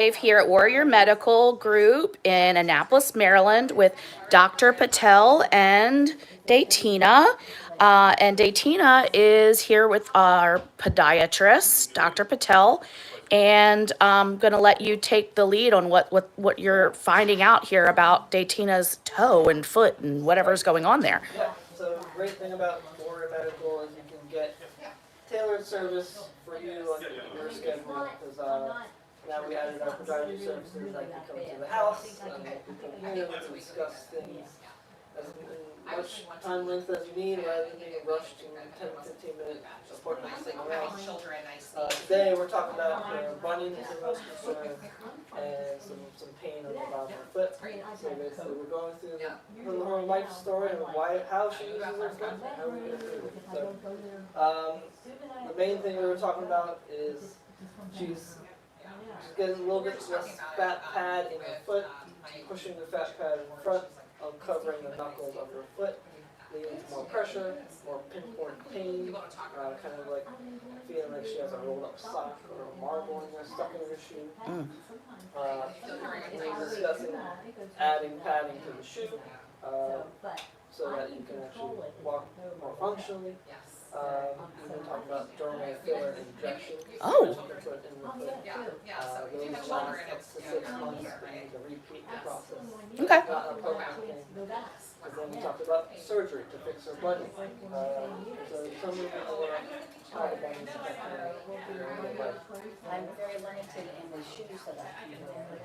Dave here at Warrior Medical Group in Annapolis, Maryland, with Dr. Patel and Datina. And Datina is here with our podiatrist, Dr. Patel. And I'm going to let you take the lead on what you're finding out here about Datina's toe and foot and whatever's going on there. Yeah, so the great thing about Warrior Medical is you can get tailored service for you on your schedule. Because now we added our podiatry services, like you come to the house, you come here, we discuss things as much time length as you need, rather than being rushed to 10-15 minute appointments somewhere else. Today we're talking about bunions is the most concern, and some pain on the bottom of the foot. So basically we're going through the whole life story and how she uses her foot and how we get through it. So the main thing we were talking about is she's getting a little bit less fat pad in her foot, pushing the fat pad in front, uncovering the knuckles of her foot, leading to more pressure, more pinpoint pain, kind of like feeling like she has a rolled up sock or a marble in there stuck in her shoe. We're discussing adding padding to the shoe so that you can actually walk more functionally. We can talk about dermal filler injection. Oh. You can put in the foot. Those last up to 6 months. We need to repeat the process. Okay. Not a permanent thing. And then we talked about surgery to fix her bunion. So some of you how the bunions affect her life. I'm very limited in the shoes that I can wear.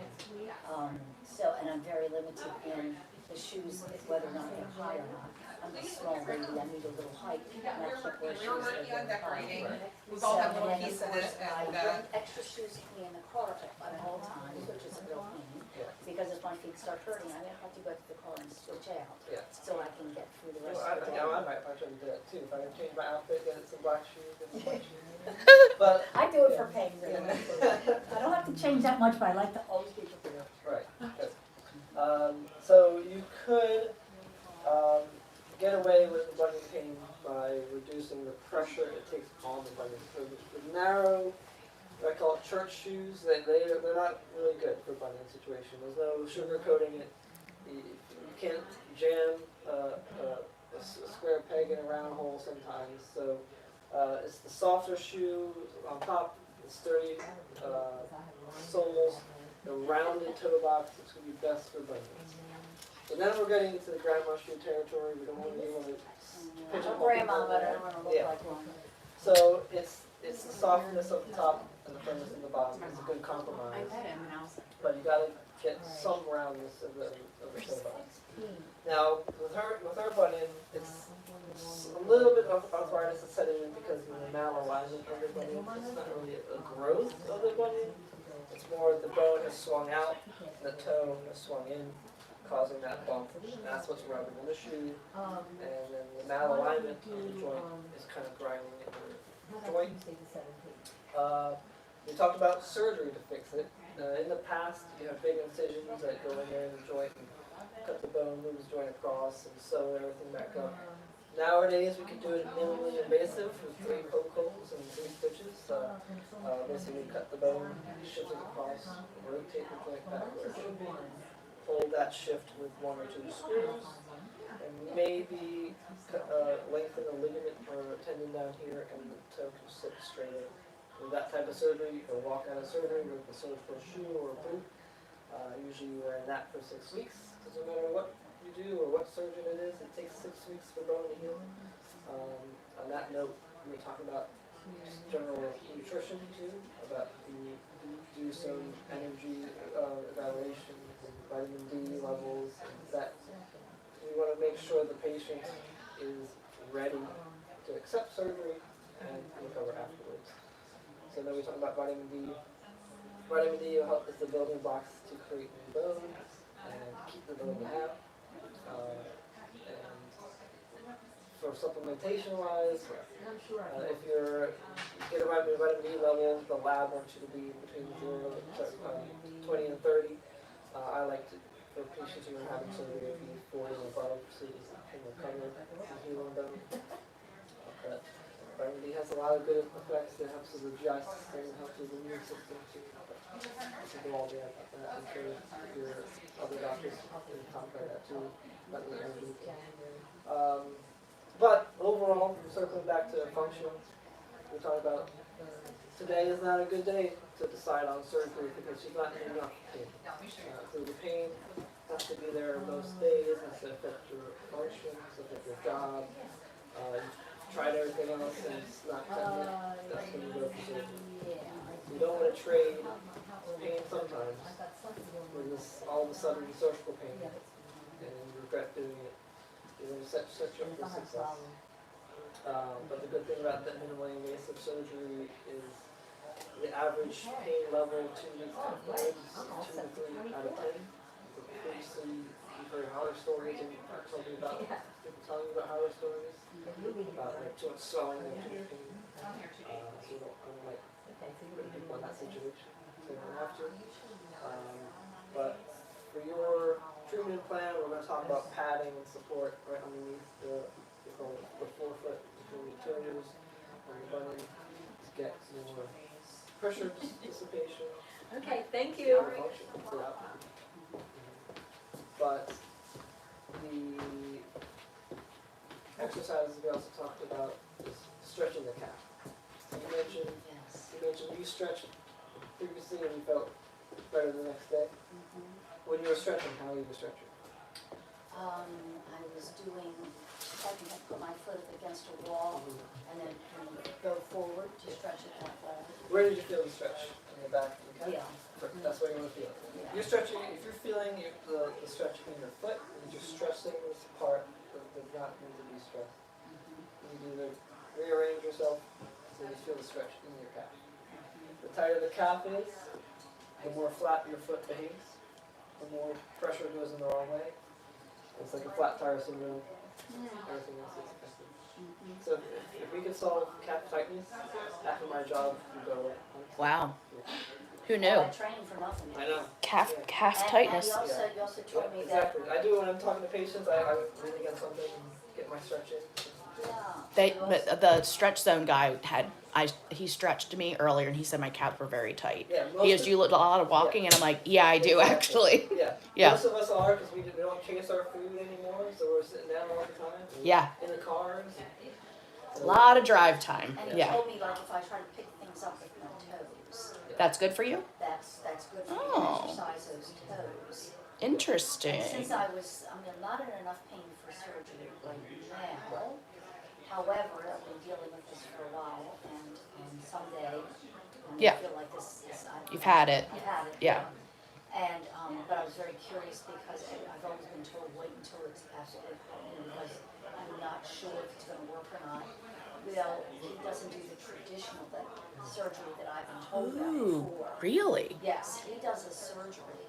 And I'm very limited in the shoes, whether or not they're high or not. I'm a small lady, I need a little height, and I can't wear shoes that are very high. We've all had little And then, piece of of course, this, I and bring extra shoes with me in the car at all times, which is a real pain. Because if my feet start hurting, I'm gonna have to go to the car and switch out, so I can get through the rest of the day. I might try to do that too. If I can change my outfit, get some black shoes, get some white shoes. But I do it for pain, really. I don't have to change that much, but I like to always be prepared. right. Good. So you could get away with the bunion pain by reducing the pressure it takes on the bunion. So the narrow, I call it church shoes, they're not really good for bunion situation. There's no sugar coating it. You can't jam a square peg in a round hole sometimes. So it's the softer shoe on top, the sturdy soles, the rounded toe box. It's going to be best for bunions. So then we're getting into the grandma shoe territory. We don't want to pitch I'm a grandma, but I don't wanna look like one. So it's the softness of the top and the firmness of the bottom. It's a good compromise. But you got to get some roundness of the toe box. Now with her bunion, it's a little bit of arthritis that's setting in because of the malalignment of the bunion. It's not really a growth of the bunion. It's more the bone has swung out, the toe has swung in, causing that bump. And that's what's rubbing in the shoe. And then the malalignment of the joint is kind of grinding in the joint. We talked about surgery to fix it. In the past, you have big incisions that go in there in the joint and cut the bone, move the joint across, and sew everything back up. Nowadays, we can do it minimally invasive with 3 poke holes and 3 stitches. Basically, cut the bone, shift it across, rotate the joint back where it should be, hold that shift with 1 or 2 screws, and maybe lengthen a ligament or a tendon down here, and the toe can sit straight in. With that type of surgery, you can walk out of surgery with a surgical shoe or a boot. Usually, you wear that for 6 weeks. Doesn't matter what you do or what surgeon it is, it takes 6 weeks for bone to heal. On that note, we talk about general nutrition too, about you do some energy evaluation, vitamin D levels, that we want to make sure the patient is ready to accept surgery and recover afterwards. So then we talk about vitamin D. Vitamin D will help with the building blocks to create new bone and keep the bone we have. And for supplementation wise, if you get a vitamin D level, the lab wants you to be between 20 and 30. I like to, for patients who are having surgery, to be 40 and above, so you can recover and heal them. But vitamin D has a lot of good effects. It helps with the GI system, it helps with the immune system too. to go all day about that. I'm sure your other doctors can talk about that too, about the energy. But overall, circling back to function, we talked about today is not a good day to decide on surgery because she's not in enough pain. So the pain has to be there most days, has to affect your functions, affect your job. You've tried everything else and it's not cutting it. That's when you go for surgery. You don't want to trade pain sometimes with this all of a sudden surgical pain and you regret doing it. You're going to set you up for success. But the good thing about the minimally invasive surgery is the average pain level 2 weeks afterwards is 2 to 3 out of 10. Previously, you've heard horror stories and told me about people telling you about horror stories about like too much swelling and too much pain. So you don't like put people in that situation. So you don't have to. But for your treatment plan, we're going to talk about padding and support right underneath the forefoot between the toes and the bunion to get more pressure dissipation. Okay, thank you. And function throughout. But the exercises we also talked about is stretching the calf. So you mentioned you stretched previously and you felt better the next day. When you were stretching, how were you stretching? I was doing, I can put my foot up against a wall and then go forward to stretch it that way. Where did you feel the stretch? In the back of the calf? Yeah. That's what you want to feel. Yeah. You're stretching, if you're feeling the stretch in your foot, and you're stretching this part that does not need to be stressed. You need to rearrange yourself so you feel the stretch in your calf. The tighter the calf is, the more flat your foot behaves, the more pressure goes in the wrong way. It's like a flat tire syndrome. Everything else is affected. So if we could solve calf tightness, after my job would go away. Wow. Who Well, knew? I trained for nothing. I know. Calf And tightness. you also told me that, Exactly. I do when I'm talking to patients. I lean against something and get my stretch in. But the stretch zone guy he stretched me earlier and he said my calves were very tight. Yeah, He goes, "Do you do a lot of walking?" And I'm like, "Yeah, I do actually." Yeah. Yeah. Most of us are because we don't chase our food anymore, so we're sitting down all the time. Yeah. In the cars. A lot of drive time. and you Yeah. told me like if I try to pick things up with my toes, That's good for you? that's good for me Oh. to exercise those toes. Interesting. And since I'm not in enough pain for surgery right now. However, I've been dealing with this for a while, and someday when Yeah. I feel like this is, You've had it. You've had it. Yeah. And but I was very curious because I've always been told wait until it's absolutely, because I'm not sure if it's going to work or not. Well, he doesn't do the traditional surgery that I've been told about Ooh, before. really? Yes, he does a surgery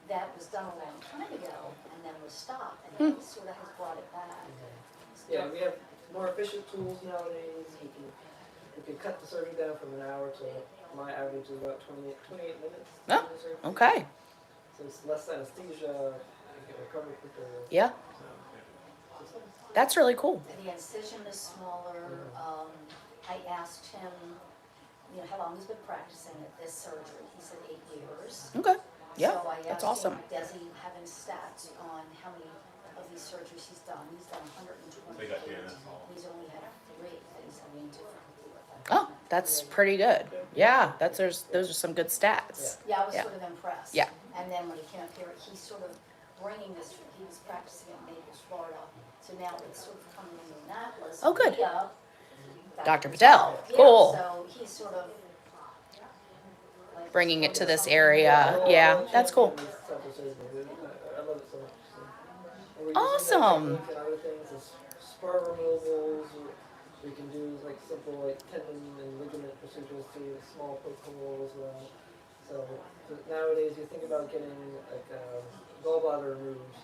that was done a long time ago and then was stopped, and he sort of has brought it back. Yeah, we have more efficient tools nowadays. We can cut the surgery down from an hour to my average is about 28 minutes. Oh, for the surgery. Okay. So it's less anesthesia. You can recover quicker. Yeah. That's really cool. The incision is smaller. I asked him, how long he's been practicing at this surgery. He said 8 years. Okay. Yeah. So I That's asked awesome. him, does he have any stats on how many of these surgeries he's done? He's done 128. He's only had 3 that he's having difficulty with. Oh, that's pretty good. Yeah, those are some good stats. Yeah, I was Yeah. sort of impressed. Yeah. And then when he came up here, he's sort of bringing this, he was practicing in Naples, Florida. So now it's sort of coming into Annapolis. Oh, good. via Dr. Patel. Yeah, Cool. So he's sort of like Bringing it to this something- area. Yeah, that's cool. I love it so much. And we Awesome. use technique and other things as spur removals. We can do like simple like tendon and ligament procedures through small poke hole as well. So nowadays you think about getting like gallbladder removed.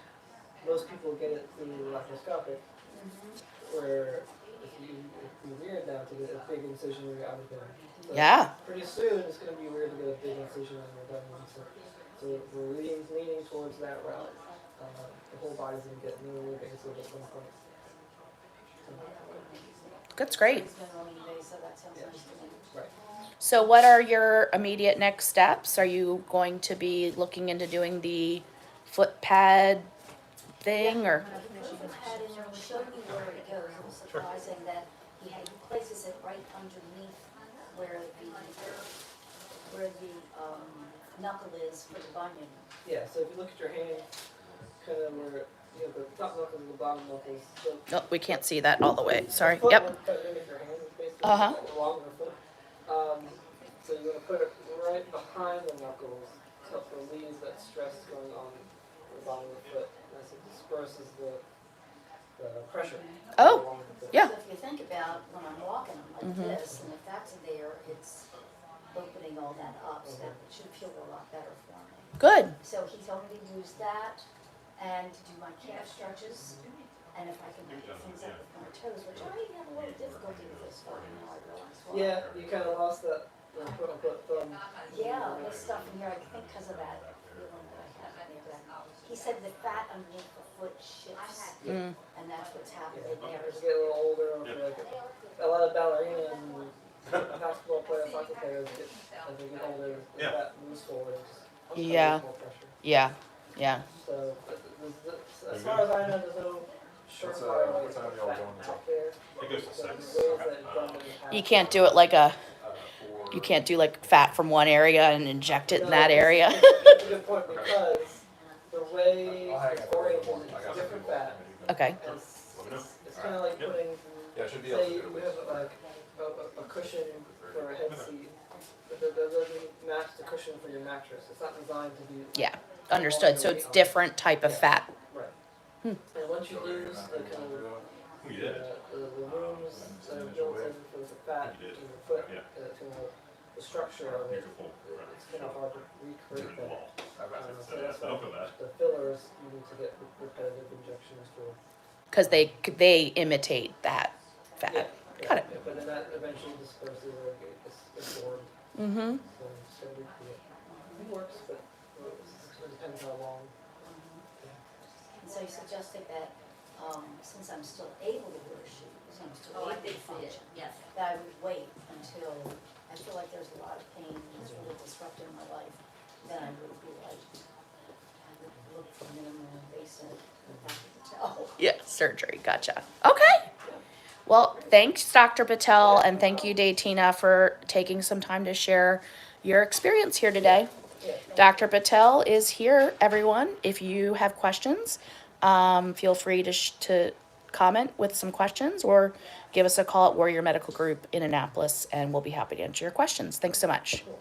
Most people get it through laparoscopic, where if you weird now to get a big incision where you're out of there. So Yeah. pretty soon it's going to be weird to get a big incision on your bunion. So we're leaning towards that route. The whole body's going to get minimally invasive at some point. That's great. It's minimally invasive, that sounds nice to me. Right. So what are your immediate next steps? Are you going to be looking into doing the foot pad thing or? When I put the pad in there, he showed me where it goes, it was surprising that he places it right underneath where the knuckle is for the bunion. Yeah, so if you look at your hand, kind of where, you know, the top knuckle and the bottom knuckles, the No, we can't see that all the way. Sorry. foot Yep. one kind of mimic your hand, basically, Uh-huh. like along the foot. So you're gonna put it right behind the knuckles to help relieve that stress going on the bottom of the foot, and as it disperses the pressure. Oh, along the foot. yeah. So if you think about when I'm walking, I'm like this, and if that's there, it's opening all that up, so that should feel a lot better for me. Good. So he told me to use that and to do my calf stretches, and if I can pick things up with my toes, which I have a little difficulty with this one, now I realize why. Yeah, you kind of lost that quote unquote thumb. Yeah, this stuff in here, I think because of that feeling that I have near that. He said the fat underneath the foot shifts, Mm. and that's what's happening there. As you get a little older, like a lot of ballerinas and basketball players, soccer players, as they get older, that moves forward. Yeah. More pressure. Yeah. Yeah. So, as far as I know, there's no surefire way what time to y'all fat going to? back there. It goes to So six. there's ways that it's done in the past. You can't do it like you can't do like fat from one area and inject it in that area. That's a good point, because the way it's oriented, it's different fat. Okay. And it's kind of like putting, Yeah, it should be able say to you do have like a cushion for a head seat, but that doesn't match the cushion for your mattress. It's not designed to be. Yeah. Understood. So it's different type of fat. Right. And once you lose the kind of You did. the rooms that are built in for the fat in your foot, Yeah. kind of the structure of it, it's kind of hard to recreate that. So that's why the fillers you need to get repetitive injections for. Because they imitate that fat. Yeah, Got it. yeah, but then that eventually disperses or gets absorbed. Mm-hmm. So it's gonna recreate. It works, but it depends how long. And so he suggested that, since I'm still able to wear shoes, I'm still able to function, Yes. that I would wait until I feel like there's a lot of pain, it's really disrupting my life, then I would be like, I would look for minimally invasive, Dr. Patel. Yeah. Surgery. Gotcha. Okay. Well, thanks, Dr. Patel, and thank you, Datina, for taking some time to share your experience here today. Yeah. Dr. Patel is here, everyone. If you have questions, feel free to comment with some questions or give us a call at Warrior Medical Group in Annapolis, and we'll be happy to answer your questions. Thanks so much. Cool.